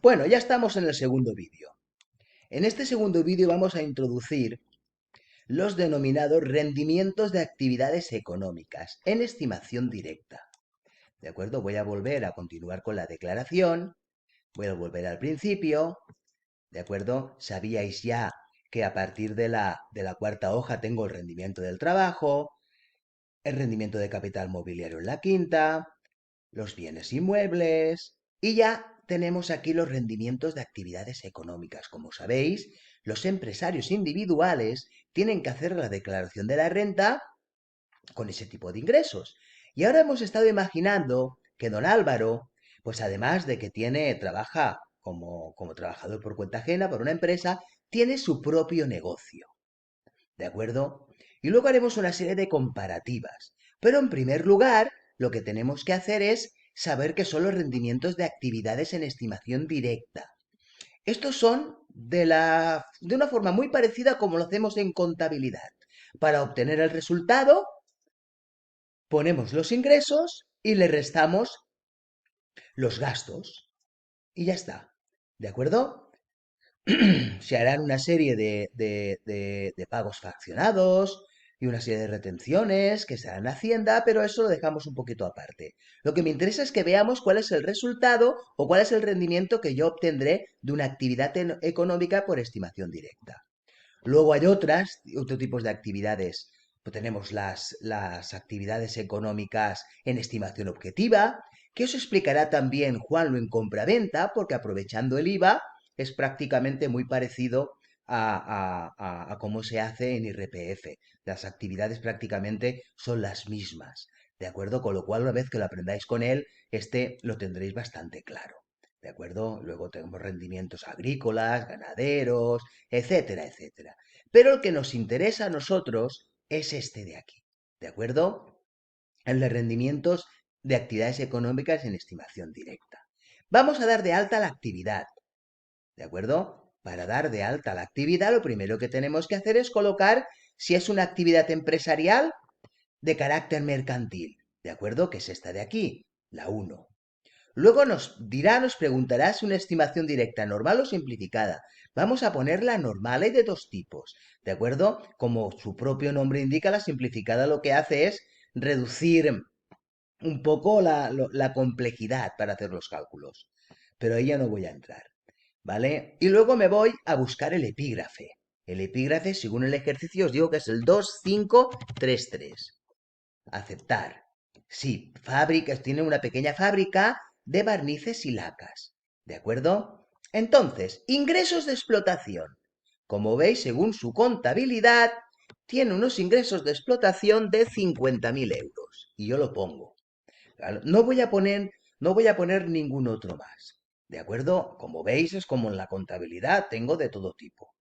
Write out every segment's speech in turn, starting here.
Bueno, ya estamos en el segundo vídeo. En este segundo vídeo vamos a introducir los denominados rendimientos de actividades económicas en estimación directa. ¿De acuerdo? Voy a volver a continuar con la declaración. Voy a volver al principio. ¿De acuerdo? Sabíais ya que a partir de la cuarta hoja tengo el rendimiento del trabajo, el rendimiento de capital mobiliario en la quinta, los bienes inmuebles y ya tenemos aquí los rendimientos de actividades económicas. Como sabéis, los empresarios individuales tienen que hacer la declaración de la renta con ese tipo de ingresos. Y ahora hemos estado imaginando que don Álvaro, pues además de que trabaja como trabajador por cuenta ajena por una empresa, tiene su propio negocio. ¿De acuerdo? Y luego haremos una serie de comparativas. Pero en primer lugar, lo que tenemos que hacer es saber qué son los rendimientos de actividades en estimación directa. Estos son de una forma muy parecida como lo hacemos en contabilidad. Para obtener el resultado, ponemos los ingresos y le restamos los gastos. Y ya está. ¿De acuerdo? Se harán una serie de pagos fraccionados y una serie de retenciones que se harán en Hacienda, pero eso lo dejamos un poquito aparte. Lo que me interesa es que veamos cuál es el resultado o cuál es el rendimiento que yo obtendré de una actividad económica por estimación directa. Luego hay otros tipos de actividades. Pues tenemos las actividades económicas en estimación objetiva, que os explicará también Juanlo en compraventa, porque aprovechando el IVA es prácticamente muy parecido a cómo se hace en IRPF. Las actividades prácticamente son las mismas, ¿de acuerdo? Con lo cual, una vez que lo aprendáis con él, lo tendréis bastante claro. ¿De acuerdo? Luego tenemos rendimientos agrícolas, ganaderos, etcétera, etcétera. Pero el que nos interesa a nosotros es este de aquí. ¿De acuerdo? El de rendimientos de actividades económicas en estimación directa. Vamos a dar de alta la actividad. ¿De acuerdo? Para dar de alta la actividad, lo primero que tenemos que hacer es colocar si es una actividad empresarial de carácter mercantil. ¿De acuerdo? Que es esta de aquí, la 1. Luego nos preguntará si una estimación directa normal o simplificada. Vamos a ponerla normal, hay de dos tipos, ¿de acuerdo? Como su propio nombre indica, la simplificada lo que hace es reducir un poco la complejidad para hacer los cálculos. Pero ahí ya no voy a entrar, ¿vale? Y luego me voy a buscar el epígrafe. El epígrafe, según el ejercicio, os digo que es el 2533. Aceptar. Sí, fábricas, tiene una pequeña fábrica de barnices y lacas. ¿De acuerdo? Entonces, ingresos de explotación. Como veis, según su contabilidad, tiene unos ingresos de explotación de 50.000 euros. Y yo lo pongo. No voy a poner ningún otro más. ¿De acuerdo? Como veis, es como en la contabilidad, tengo de todo tipo.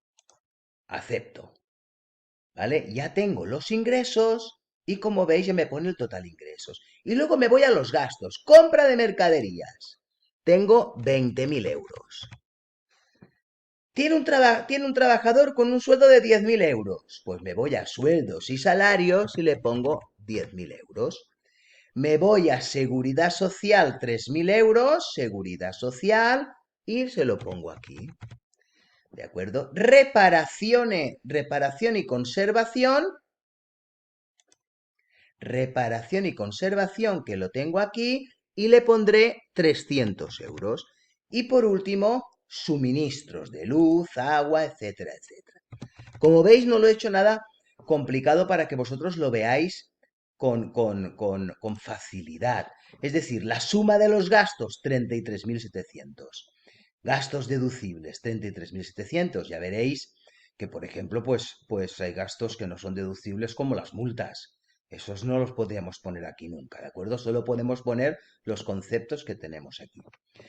Acepto. ¿Vale? Ya tengo los ingresos y como veis ya me pone el total ingresos. Y luego me voy a los gastos. Compra de mercaderías. Tengo 20.000 euros. Tiene un trabajador con un sueldo de 10.000 euros. Pues me voy a sueldos y salarios y le pongo 10.000 euros. Me voy a seguridad social, 3.000 euros, seguridad social, y se lo pongo aquí. ¿De acuerdo? Reparación y conservación, que lo tengo aquí, y le pondré 300 euros. Y por último, suministros de luz, agua, etcétera, etcétera. Como veis, no lo he hecho nada complicado para que vosotros lo veáis con facilidad. Es decir, la suma de los gastos, 33.700. Gastos deducibles, 33.700. Ya veréis que, por ejemplo, pues hay gastos que no son deducibles como las multas. Esos no los podríamos poner aquí nunca, ¿de acuerdo? Solo podemos poner los conceptos que tenemos aquí.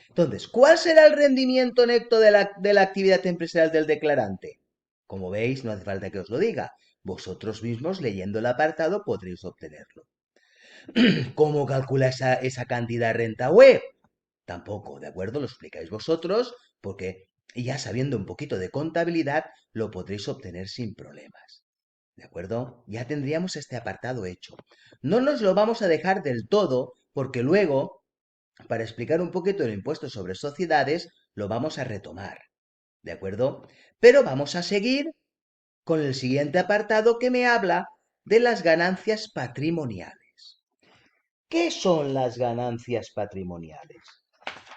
Entonces, ¿cuál será el rendimiento neto de la actividad empresarial del declarante? Como veis, no hace falta que os lo diga. Vosotros mismos, leyendo el apartado, podréis obtenerlo. ¿Cómo calcula esa cantidad renta web? Tampoco, ¿de acuerdo? Lo explicáis vosotros, porque ya sabiendo un poquito de contabilidad, lo podréis obtener sin problemas. ¿De acuerdo? Ya tendríamos este apartado hecho. No nos lo vamos a dejar del todo, porque luego, para explicar un poquito el impuesto sobre sociedades, lo vamos a retomar, ¿de acuerdo? Pero vamos a seguir con el siguiente apartado que me habla de las ganancias patrimoniales. ¿Qué son las ganancias patrimoniales?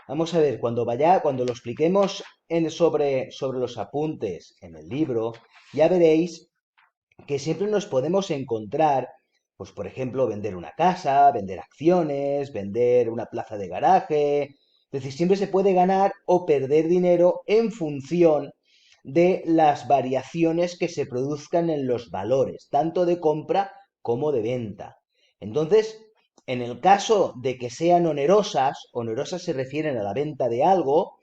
Vamos a ver, cuando lo expliquemos sobre los apuntes en el libro, ya veréis que siempre nos podemos encontrar, pues por ejemplo, vender una casa, vender acciones, vender una plaza de garaje. Es decir, siempre se puede ganar o perder dinero en función de las variaciones que se produzcan en los valores, tanto de compra como de venta. Entonces, en el caso de que sean onerosas se refieren a la venta de algo,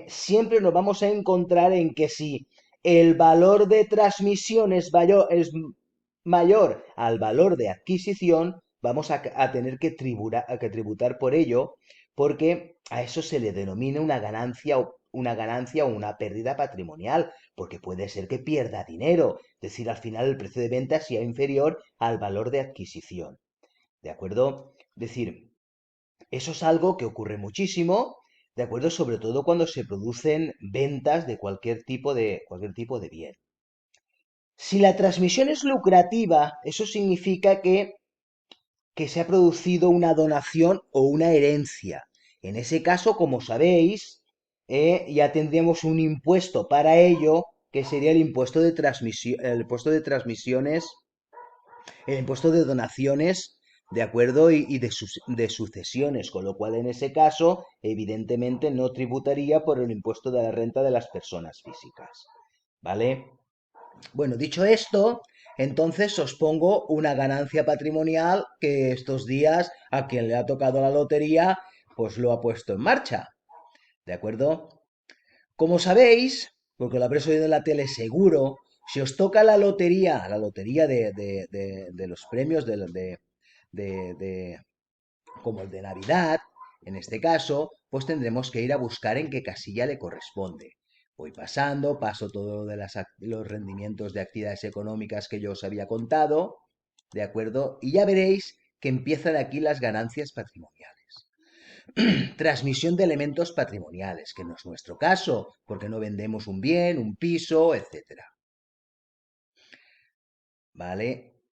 siempre nos vamos a encontrar en que si el valor de transmisión es mayor al valor de adquisición, vamos a tener que tributar por ello, porque a eso se le denomina una ganancia o una pérdida patrimonial, porque puede ser que pierda dinero, es decir, al final el precio de venta sea inferior al valor de adquisición. ¿De acuerdo? Es decir, eso es algo que ocurre muchísimo, ¿de acuerdo? Sobre todo cuando se producen ventas de cualquier tipo de bien. Si la transmisión es lucrativa, eso significa que se ha producido una donación o una herencia. En ese caso, como sabéis, ya tendríamos un impuesto para ello, que sería el impuesto de transmisión, el impuesto de transmisiones, el impuesto de donaciones, de acuerdo, y de sucesiones, con lo cual en ese caso, evidentemente, no tributaría por el impuesto de la renta de las personas físicas. ¿Vale? Bueno, dicho esto, entonces os pongo una ganancia patrimonial que estos días a quien le ha tocado la lotería, pues lo ha puesto en marcha. ¿De acuerdo? Como sabéis, porque lo habréis oído en la tele seguro, si os toca la lotería de los premios de, como el de Navidad, en este caso, pues tendremos que ir a buscar en qué casilla le corresponde. Voy pasando, paso todo de los rendimientos de actividades económicas que yo os había contado, ¿de acuerdo? Y ya veréis que empiezan aquí las ganancias patrimoniales. Transmisión de elementos patrimoniales, que no es nuestro caso, porque no vendemos un bien, un piso, etcétera. ¿Vale?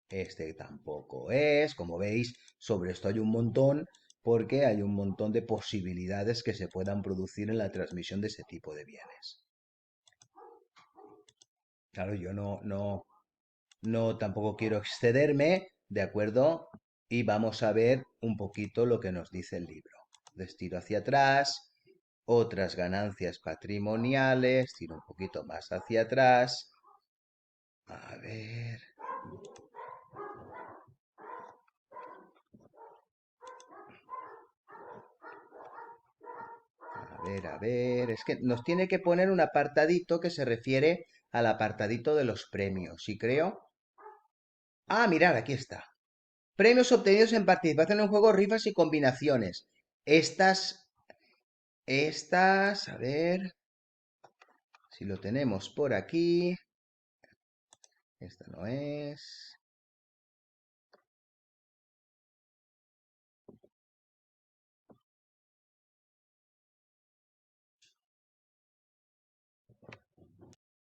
Este tampoco es, como veis, sobre esto hay un montón, porque hay un montón de posibilidades que se puedan producir en la transmisión de ese tipo de bienes. Claro, yo no tampoco quiero excederme, ¿de acuerdo? Y vamos a ver un poquito lo que nos dice el libro. Tiro hacia atrás, otras ganancias patrimoniales, tiro un poquito más hacia atrás. A ver. A ver, es que nos tiene que poner un apartadito que se refiere al apartadito de los premios, ¿sí creo? Ah, mirad, aquí está. Premios obtenidos en participación en juegos, rifas y combinaciones. Estas, a ver si lo tenemos por aquí. Esta no es.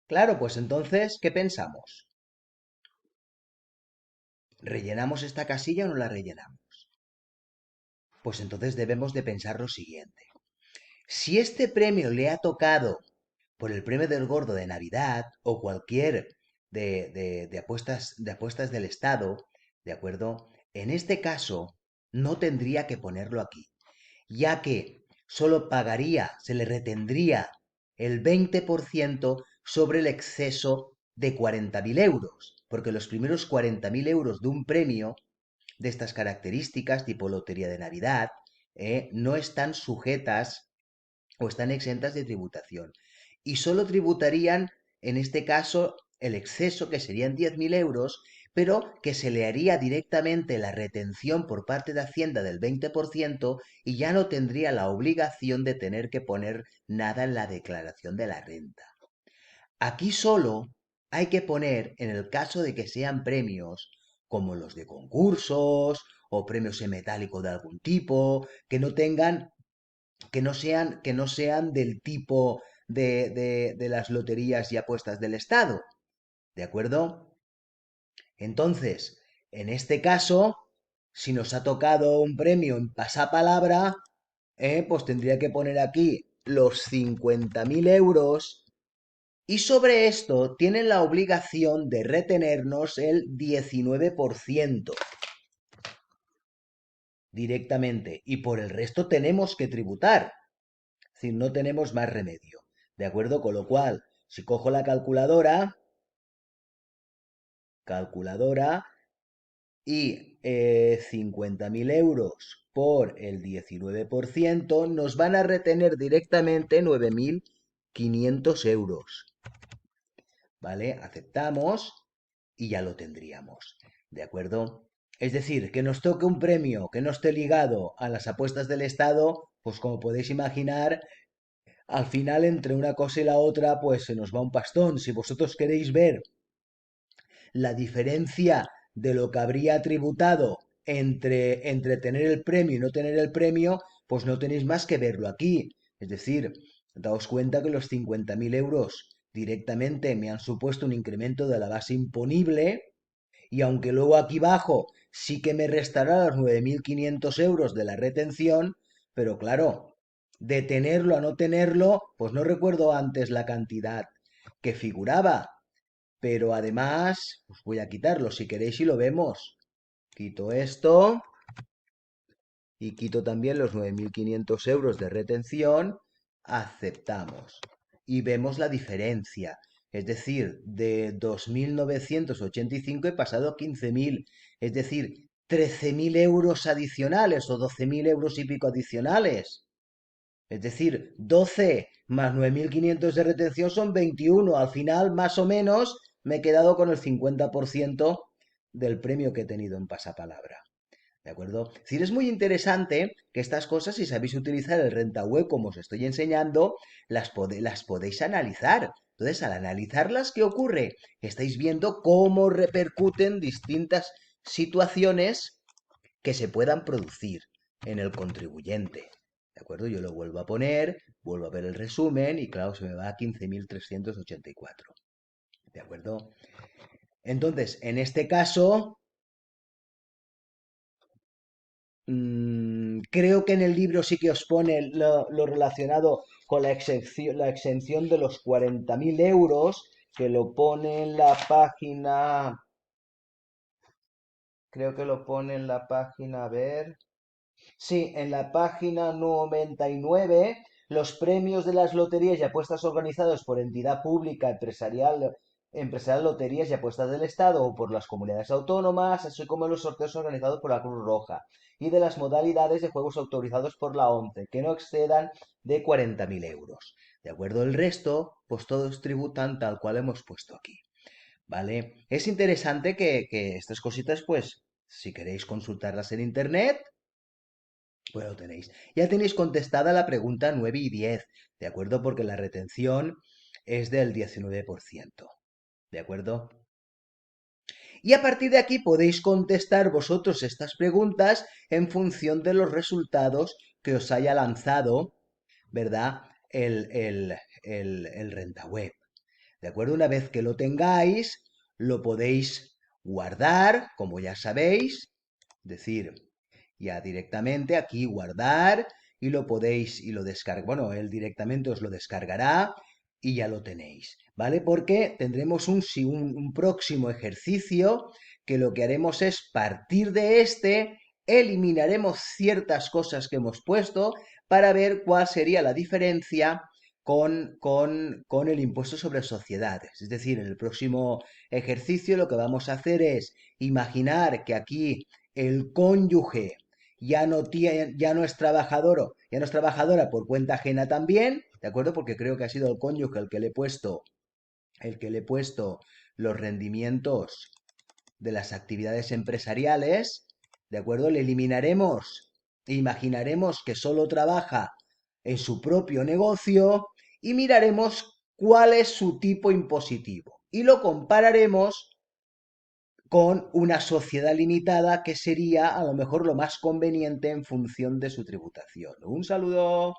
Claro, pues entonces, ¿qué pensamos? ¿Rellenamos esta casilla o no la rellenamos? Pues entonces debemos de pensar lo siguiente. Si este premio le ha tocado por el premio del gordo de Navidad o cualquier de apuestas del Estado, ¿de acuerdo? En este caso, no tendría que ponerlo aquí, ya que solo se le retendría el 20% sobre el exceso de 40.000 euros, porque los primeros 40.000 euros de un premio de estas características, tipo Lotería de Navidad, no están sujetas o están exentas de tributación. Y solo tributarían, en este caso, el exceso, que serían 10.000 euros, pero que se le haría directamente la retención por parte de Hacienda del 20% y ya no tendría la obligación de tener que poner nada en la declaración de la renta. Aquí solo hay que poner, en el caso de que sean premios como los de concursos o premios en metálico de algún tipo, que no tengan que no sean del tipo de las loterías y apuestas del Estado. ¿De acuerdo? Entonces, en este caso, si nos ha tocado un premio en pasapalabra, pues tendría que poner aquí los 50.000 euros y sobre esto tienen la obligación de retenernos el 19% directamente y por el resto tenemos que tributar. Es decir, no tenemos más remedio. ¿De acuerdo? Con lo cual, si cojo la calculadora y 50.000 euros por el 19% nos van a retener directamente 9.500 euros. ¿Vale? Aceptamos y ya lo tendríamos. ¿De acuerdo? Es decir, que nos toque un premio que no esté ligado a las apuestas del Estado, pues como podéis imaginar, al final entre una cosa y la otra, pues se nos va un pastón. Si vosotros queréis ver la diferencia de lo que habría tributado entre tener el premio y no tener el premio, pues no tenéis más que verlo aquí. Es decir, daos cuenta que los 50.000 euros directamente me han supuesto un incremento de la base imponible y aunque luego aquí abajo sí que me restará los 9.500 euros de la retención, pero claro, de tenerlo a no tenerlo, pues no recuerdo antes la cantidad que figuraba, pero además, pues voy a quitarlo si queréis y lo vemos. Quito esto y quito también los 9.500 euros de retención. Aceptamos. Y vemos la diferencia. Es decir, de 2.985 he pasado a 15.000. Es decir, 13.000 euros adicionales o 12.000 euros y pico adicionales. Es decir, 12 más 9.500 de retención son 21. Al final, más o menos, me he quedado con el 50% del premio que he tenido en pasapalabra. ¿De acuerdo? Es decir, es muy interesante que estas cosas, si sabéis utilizar el renta web como os estoy enseñando, las podéis analizar. Entonces, al analizarlas, ¿qué ocurre? Estáis viendo cómo repercuten distintas situaciones que se puedan producir en el contribuyente. ¿De acuerdo? Yo lo vuelvo a poner, vuelvo a ver el resumen y claro, se me va a 15.384. ¿De acuerdo? Entonces, en este caso, creo que en el libro sí que os pone lo relacionado con la exención de los 40.000 euros, que lo pone en la página, creo que lo pone en la página, a ver, sí, en la página 99, los premios de las loterías y apuestas organizados por entidad pública, empresarial loterías y apuestas del Estado o por las comunidades autónomas, así como los sorteos organizados por la Cruz Roja y de las modalidades de juegos autorizados por la ONCE, que no excedan de 40.000 euros. ¿De acuerdo? El resto, pues todos tributan tal cual hemos puesto aquí. ¿Vale? Es interesante que estas cositas, pues, si queréis consultarlas en internet, pues lo tenéis. Ya tenéis contestada la pregunta 9 y 10, ¿de acuerdo? Porque la retención es del 19%, ¿de acuerdo? Y a partir de aquí podéis contestar vosotros estas preguntas en función de los resultados que os haya lanzado, ¿verdad? El renta web. ¿De acuerdo? Una vez que lo tengáis, lo podéis guardar, como ya sabéis, decir, ya directamente aquí guardar y lo podéis y lo descargar. Bueno, él directamente os lo descargará y ya lo tenéis, ¿vale? Porque tendremos un próximo ejercicio que lo que haremos es partir de este, eliminaremos ciertas cosas que hemos puesto para ver cuál sería la diferencia con el impuesto sobre sociedades. Es decir, en el próximo ejercicio lo que vamos a hacer es imaginar que aquí el cónyuge ya no es trabajador, ya no es trabajadora por cuenta ajena también, ¿de acuerdo? Porque creo que ha sido el cónyuge el que le he puesto los rendimientos de las actividades empresariales, ¿de acuerdo? Le eliminaremos, imaginaremos que solo trabaja en su propio negocio y miraremos cuál es su tipo impositivo y lo compararemos con una sociedad limitada que sería a lo mejor lo más conveniente en función de su tributación. Un saludo.